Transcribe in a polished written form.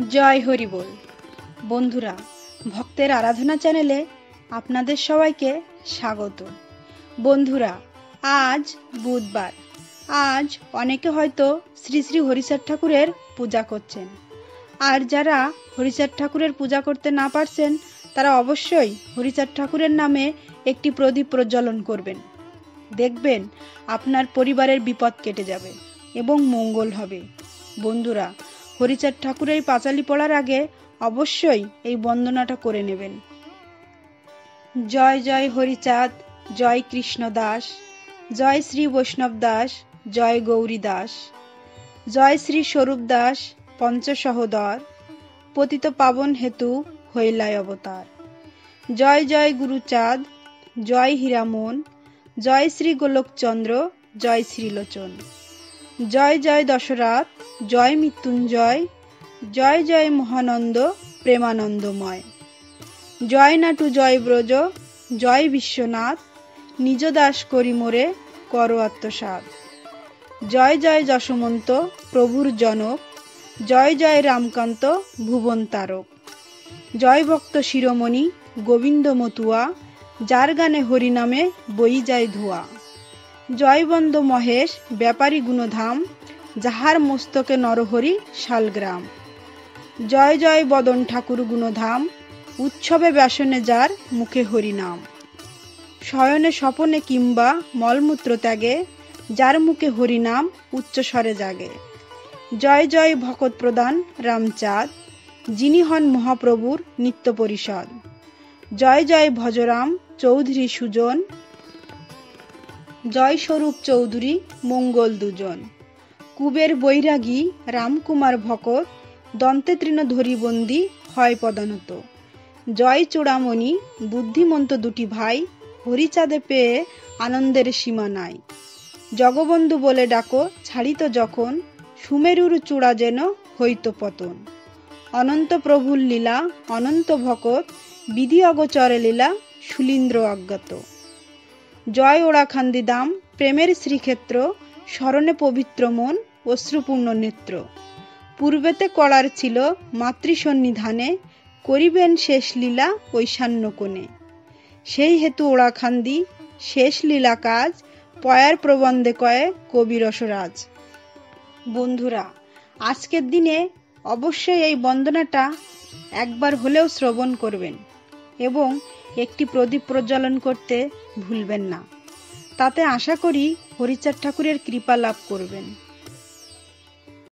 জয় হরি বল। বন্ধুরা, ভক্তের আরাধনা চ্যানেলে আপনাদের সবাইকে স্বাগত। বন্ধুরা, আজ বুধবার। আজ অনেকে হয়তো শ্রী শ্রী হরিচাঁদ ঠাকুরের পূজা করছেন। আর যারা হরিচাঁদ ঠাকুরের পূজা করতে না পারছেন, তারা অবশ্যই হরিচাঁদ ঠাকুরের নামে একটি প্রদীপ প্রজ্বলন করবেন। দেখবেন আপনার পরিবারের বিপদ কেটে যাবে এবং মঙ্গল হবে। বন্ধুরা, হরিচাঁদ ঠাকুরের পাঁচালি পড়ার আগে অবশ্যই এই বন্দনাটা করে নেবেন। জয় জয় হরিচাঁদ, জয় কৃষ্ণ দাস, জয় শ্রী বৈষ্ণব দাস, জয় গৌরী দাস, জয় শ্রী স্বরূপ দাস পঞ্চসহোদর, পতিত পাবন হেতু হইলায় অবতার। জয় জয় গুরুচাঁদ, জয় হীরামন, জয় শ্রী গোলকচন্দ্র, জয় শ্রীলোচন। জয় জয় দশরথ, জয় মৃত্যুঞ্জয়, জয় জয় মহানন্দ প্রেমানন্দময়। জয় নাটু জয় ব্রজ, জয় বিশ্বনাথ, নিজ দাস করি মোরে কর আত্মসাৎ। জয় জয় যশোমন্ত প্রভুর জনক, জয় জয় রামকান্ত ভুবন তারক। জয় ভক্ত শিরোমণি গোবিন্দ মতুয়া, যার গানে হরিনামে বই যায় ধোয়া। জয় বন্দ মহেশ ব্যাপারী গুণধাম, যাহার মস্তকে নরহরি শালগ্রাম। জয় জয় বদন ঠাকুর গুণধাম, উৎসবে ব্যাসনে যার মুখে হরিনাম। শয়নে স্বপনে কিংবা মলমূত্র ত্যাগে, যার মুখে হরিনাম উচ্চস্বরে জাগে। জয় জয় ভকত প্রদান রামচাঁদ, যিনি হন মহাপ্রভুর নিত্য পরিষদ। জয় জয় ভজরাম চৌধুরী সুজন, জয় স্বরূপ চৌধুরী মঙ্গল দুজন। কুবের বৈরাগী রামকুমার ভকত, দন্তে তৃণধরি বন্দী হয় পদানত। জয় চূড়ামণি বুদ্ধিমন্ত দুটি ভাই, হরিচাঁদে পেয়ে আনন্দের সীমা নাই। জগবন্ধু বলে ডাকো ছাড়িত যখন, সুমেরুর চূড়া যেন হইত পতন। অনন্ত প্রভুর লীলা অনন্ত ভকত, বিধি অগোচরে লীলা শুলীন্দ্র অজ্ঞাত। জয় ওড়াখান্দি দাম প্রেমের শ্রীক্ষেত্র, স্মরণে পবিত্র মন অশ্রুপূর্ণ নেত্র। পূর্বেতে করার ছিল মাতৃসন্নিধানে, করিবেন শেষ লীলা ঐশান্য কোণে। সেই হেতু ওড়াখান্দি শেষ লীলা কাজ, পয়ার প্রবন্ধে কয়ে কবি রসরাজ। বন্ধুরা, আজকের দিনে অবশ্যই এই বন্দনাটা একবার হলেও শ্রবণ করবেন এবং একটি প্রদীপ প্রজ্বলন করতে ভুলবেন না। তাতে আশা করি হরিচাঁদ ঠাকুরের কৃপা লাভ করবেন।